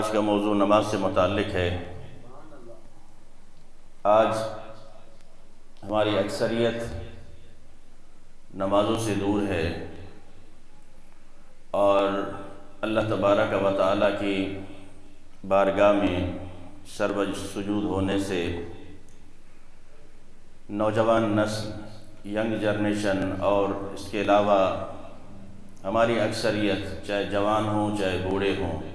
آج کا موضوع نماز سے متعلق ہے۔ آج ہماری اکثریت نمازوں سے دور ہے اور اللہ تبارک و تعالیٰ کی بارگاہ میں سر سجود ہونے سے نوجوان نسل، ینگ جنریشن اور اس کے علاوہ ہماری اکثریت چاہے جوان ہوں چاہے بوڑھے ہوں،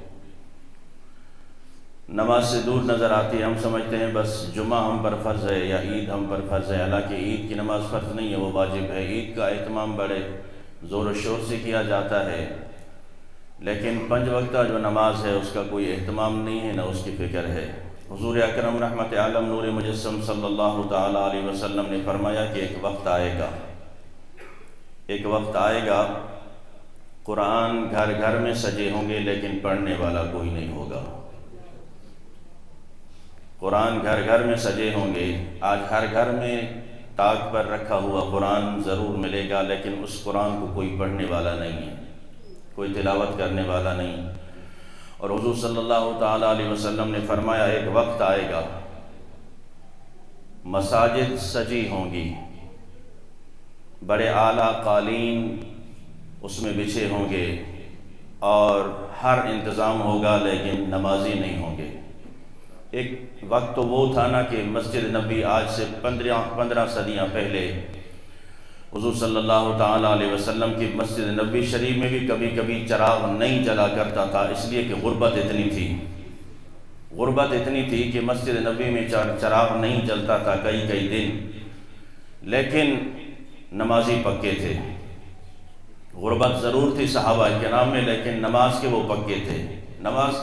نماز سے دور نظر آتی ہے۔ ہم سمجھتے ہیں بس جمعہ ہم پر فرض ہے یا عید ہم پر فرض ہے، حالانکہ عید کی نماز فرض نہیں ہے، وہ واجب ہے۔ عید کا اہتمام بڑے زور و شور سے کیا جاتا ہے، لیکن 5 وقتہ جو نماز ہے اس کا کوئی اہتمام نہیں ہے، نہ اس کی فکر ہے۔ حضور اکرم رحمت عالم نور مجسم صلی اللہ تعالیٰ علیہ وسلم نے فرمایا کہ ایک وقت آئے گا قرآن گھر گھر میں سجے ہوں گے لیکن پڑھنے والا کوئی نہیں ہوگا۔ قرآن گھر گھر میں سجے ہوں گے، آج ہر گھر میں طاق پر رکھا ہوا قرآن ضرور ملے گا، لیکن اس قرآن کو کوئی پڑھنے والا نہیں ہے، کوئی تلاوت کرنے والا نہیں۔ اور حضور صلی اللہ تعالیٰ علیہ وسلم نے فرمایا ایک وقت آئے گا مساجد سجی ہوں گی، بڑے اعلیٰ قالین اس میں بچھے ہوں گے اور ہر انتظام ہوگا لیکن نمازی نہیں ہوں گے۔ ایک وقت تو وہ تھا نا کہ مسجد نبی آج سے 15 صدیاں پہلے حضور صلی اللہ تعالیٰ علیہ وسلم کی مسجد نبی شریف میں بھی کبھی کبھی چراغ نہیں جلا کرتا تھا، اس لیے کہ غربت اتنی تھی کہ مسجد نبی میں چراغ نہیں جلتا تھا کئی دن، لیکن نمازی پکے تھے۔ غربت ضرور تھی صحابہ کرام میں، لیکن نماز کے وہ پکے تھے، نماز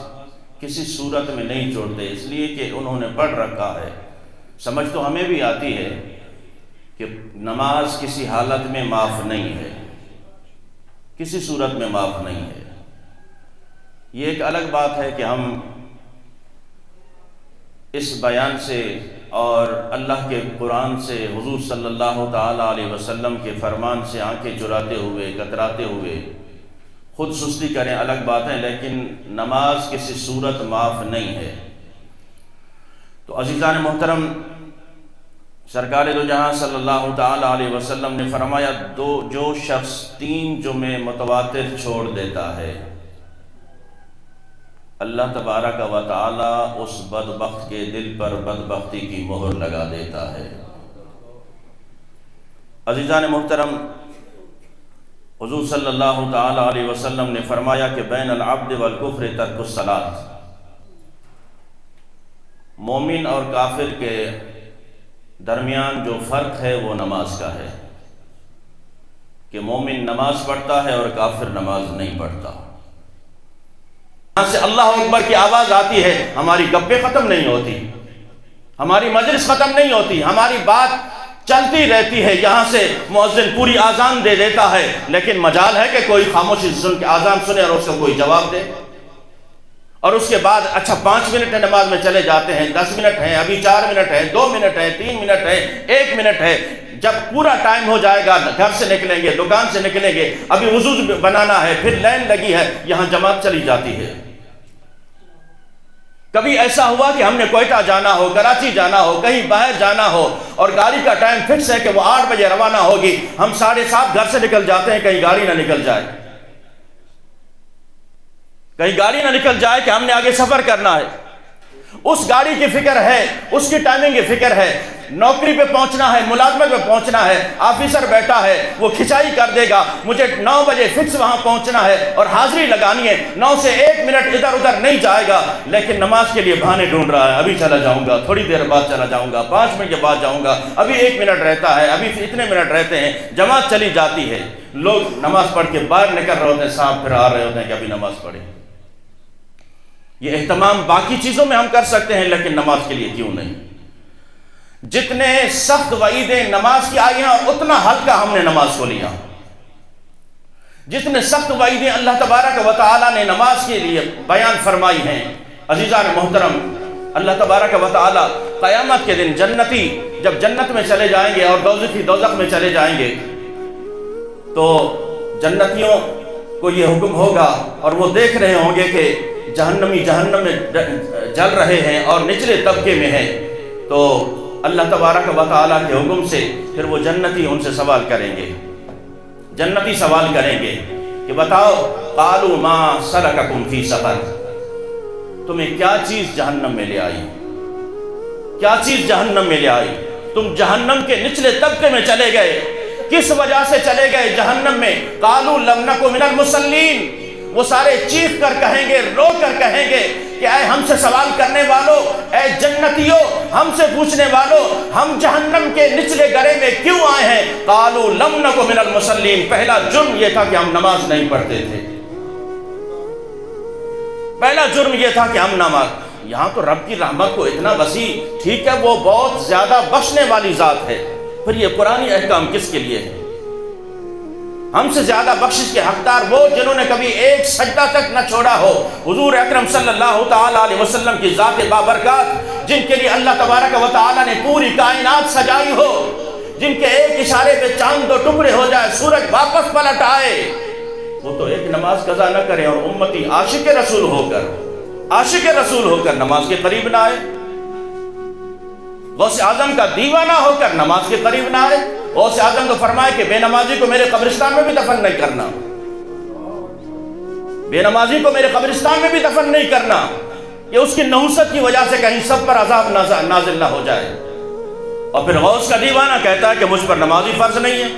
کسی صورت میں نہیں چھوڑتے، اس لیے کہ انہوں نے پڑھ رکھا ہے۔ سمجھ تو ہمیں بھی آتی ہے کہ نماز کسی حالت میں معاف نہیں ہے، کسی صورت میں معاف نہیں ہے۔ یہ ایک الگ بات ہے کہ ہم اس بیان سے اور اللہ کے قرآن سے، حضور صلی اللہ تعالیٰ علیہ وسلم کے فرمان سے آنکھیں چراتے ہوئے، کتراتے ہوئے خود سستی کریں، الگ بات ہے، لیکن نماز کسی صورت معاف نہیں ہے۔ تو عزیزان محترم، سرکار دو جہاں صلی اللہ تعالیٰ علیہ وسلم نے فرمایا جو شخص 3 جمعے متواتر چھوڑ دیتا ہے، اللہ تبارک و تعالیٰ اس بدبخت کے دل پر بدبختی کی مہر لگا دیتا ہے۔ عزیزان محترم، حضور صلی اللہ تعالیٰ علیہ وسلم نے فرمایا کہ بین العبد والکفر ترک الصلاۃ، مومن اور کافر کے درمیان جو فرق ہے وہ نماز کا ہے، کہ مومن نماز پڑھتا ہے اور کافر نماز نہیں پڑھتا۔ یہاں سے اللہ اکبر کی آواز آتی ہے، ہماری گپیں ختم نہیں ہوتی، ہماری مجلس ختم نہیں ہوتی، ہماری بات چلتی رہتی ہے، یہاں سے مؤذن پوری آذان دے دیتا ہے، لیکن مجال ہے کہ کوئی خاموشی سن کے آذان سنے اور اس کو کوئی جواب دے، اور اس کے بعد اچھا 5 منٹ نماز میں چلے جاتے ہیں، 10 منٹ ہیں، ابھی 4 منٹ ہے، 2 منٹ ہے، 3 منٹ ہے، 1 منٹ ہے۔ جب پورا ٹائم ہو جائے گا، گھر سے نکلیں گے، دکان سے نکلیں گے، ابھی وضو بنانا ہے، پھر لائن لگی ہے، یہاں جماعت چلی جاتی ہے۔ کبھی ایسا ہوا کہ ہم نے کوئٹہ جانا ہو، کراچی جانا ہو، کہیں باہر جانا ہو، اور گاڑی کا ٹائم فکس ہے کہ وہ 8 بجے روانہ ہوگی، ہم 7:30 گھر سے نکل جاتے ہیں، کہیں گاڑی نہ نکل جائے، کہ ہم نے آگے سفر کرنا ہے۔ اس گاڑی کی فکر ہے، اس کی ٹائمنگ کی فکر ہے، نوکری پہ پہنچنا ہے، ملازمت پہ پہنچنا ہے، آفیسر بیٹھا ہے، وہ کھچائی کر دے گا، مجھے 9 بجے فکس وہاں پہنچنا ہے اور حاضری لگانی ہے، 9 سے 1 منٹ ادھر ادھر نہیں جائے گا، لیکن نماز کے لیے بہانے ڈھونڈ رہا ہے، ابھی چلا جاؤں گا، تھوڑی دیر بعد چلا جاؤں گا، 5 منٹ کے بعد جاؤں گا، ابھی 1 منٹ رہتا ہے، ابھی اتنے منٹ رہتے ہیں، جماعت چلی جاتی ہے، لوگ نماز پڑھ کے باہر نکل رہے ہوتے ہیں، صاحب پھر آ رہے ہوتے ہیں کہ ابھی نماز پڑھے۔ یہ اہتمام باقی چیزوں میں ہم کر سکتے ہیں، لیکن نماز کے لیے کیوں نہیں؟ جتنے سخت وعیدیں نماز کی آئی ہیں اور اتنا ہلکا ہم نے نماز کو لیا۔ جتنے سخت وعیدیں اللہ تبارک و تعالیٰ نے نماز کے لیے بیان فرمائی ہیں، عزیزان محترم، اللہ تبارک و تعالیٰ قیامت کے دن جنتی جب جنت میں چلے جائیں گے اور دوزخی دوزخ میں چلے جائیں گے، تو جنتیوں کو یہ حکم ہوگا اور وہ دیکھ رہے ہوں گے کہ جہنمی جہنم میں جل رہے ہیں اور نچلے طبقے میں ہیں، تو اللہ تبارک و تعالیٰ کے حکم سے پھر وہ جنتی ان سے سوال کریں گے، جنتی سوال کریں گے کہ بتاؤ قالوا ما سلککم فی سقر، تمہیں کیا چیز جہنم میں لے آئی، کیا چیز جہنم میں لے آئی، تم جہنم کے نچلے طبقے میں چلے گئے، کس وجہ سے چلے گئے جہنم میں؟ قالوا لم نک من المصلین، وہ سارے چیخ کر کہیں گے، رو کر کہیں گے کہ اے ہم سے سوال کرنے والوں، اے جنتیوں، ہم سے پوچھنے والوں، ہم جہنم کے نچلے گڑھے میں کیوں آئے ہیں؟ قالوا لم نک من المصلین، پہلا جرم یہ تھا کہ ہم نماز نہیں پڑھتے تھے، پہلا جرم یہ تھا کہ ہم نماز۔ یہاں تو رب کی رحمت کو اتنا وسیع، ٹھیک ہے وہ بہت زیادہ بخشنے والی ذات ہے، پھر یہ قرآنی احکام کس کے لیے ہے؟ ہم سے زیادہ بخشش کے حقدار وہ جنہوں نے کبھی ایک سجدہ تک نہ چھوڑا ہو، حضور اکرم صلی اللہ تعالیٰ علیہ وسلم کی ذات بابرکات، جن کے لیے اللہ تبارک و تعالیٰ نے پوری کائنات سجائی ہو، جن کے ایک اشارے پہ چاند دو ٹکڑے ہو جائے، سورج واپس پلٹ آئے، وہ تو ایک نماز قضا نہ کریں اور امتی عاشق رسول ہو کر نماز کے قریب نہ آئے، غوث اعظم کا دیوانہ ہو کر نماز کے قریب نہ آئے۔ غوث اعظم تو فرمائے کہ بے نمازی کو میرے قبرستان میں بھی دفن نہیں کرنا، بے نمازی کو میرے قبرستان میں بھی دفن نہیں کرنا، کہ اس کی نحوست کی وجہ سے کہیں سب پر عذاب نازل نہ ہو جائے۔ اور پھر غوث کا دیوانہ کہتا ہے کہ مجھ پر نمازی فرض نہیں ہے۔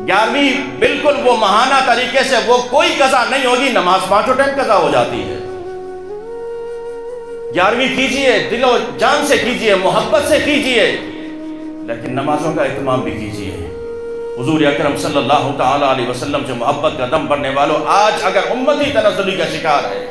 11ویں بالکل وہ ماہانہ طریقے سے وہ کوئی قضا نہیں ہوگی، نماز 5 ٹائم قضا ہو جاتی ہے۔ 11ویں کیجئے، دل و جان سے کیجئے، محبت سے کیجئے، لیکن نمازوں کا اہتمام بھی کیجئے۔ حضور اکرم صلی اللہ تعالیٰ علیہ وسلم سے محبت کا دم بھرنے والوں، آج اگر امتی تنزلی کا شکار ہے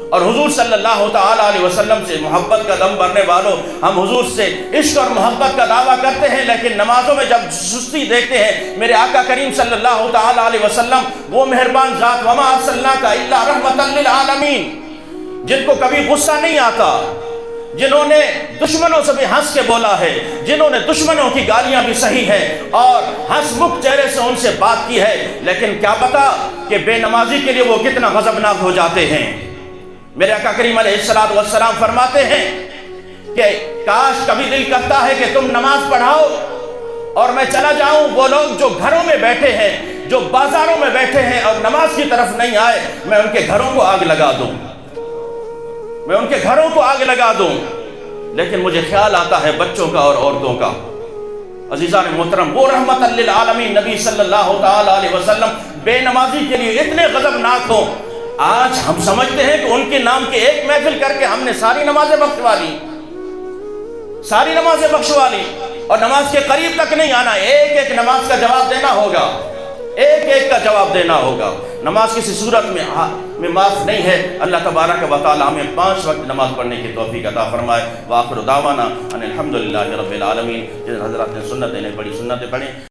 اور حضور صلی اللہ تعالیٰ علیہ وسلم سے محبت کا دم بھرنے والوں، ہم حضور سے عشق اور محبت کا دعویٰ کرتے ہیں، لیکن نمازوں میں جب سستی دیکھتے ہیں، میرے آقا کریم صلی اللہ تعالیٰ علیہ وسلم وہ مہربان ذات، وما ارسلناک الا رحمۃ للعالمین، جن کو کبھی غصہ نہیں آتا، جنہوں نے دشمنوں سے بھی ہنس کے بولا ہے، جنہوں نے دشمنوں کی گالیاں بھی سہی ہیں اور ہنس مکھ چہرے سے ان سے بات کی ہے، لیکن کیا پتا کہ بے نمازی کے لیے وہ کتنا غضبناک ہو جاتے ہیں۔ میرے آقا کریم علیہ السلام فرماتے ہیں کہ کاش کبھی دل کرتا ہے کہ تم نماز پڑھاؤ اور میں چلا جاؤں، وہ لوگ جو گھروں میں بیٹھے ہیں، جو بازاروں میں بیٹھے ہیں اور نماز کی طرف نہیں آئے، میں ان کے گھروں کو آگ لگا دوں، میں ان کے گھروں کو آگ لگا دوں۔ لیکن مجھے خیال آتا ہے بچوں کا اور عورتوں کا۔ عزیزان محترم، وہ رحمت للعالمین نبی صلی اللہ تعالیٰ علیہ وسلم بے نمازی کے لیے اتنے غضبناک ہوں، آج ہم سمجھتے ہیں کہ ان کے نام کی ایک محفل کر کے ہم نے ساری نمازیں بخشوا لی، اور نماز کے قریب تک نہیں آنا، ایک ایک نماز کا جواب دینا ہوگا، ایک ایک کا جواب دینا ہوگا۔ نماز کسی صورت میں معاف نہیں ہے۔ اللہ تبارک و تعالی ہمیں 5 وقت نماز پڑھنے کی توفیق عطا فرمائے۔ وآخر دعوانا ان الحمدللہ رب العالمین۔ جن حضرات نے سنتیں نہیں پڑھی، سنتیں پڑھیں۔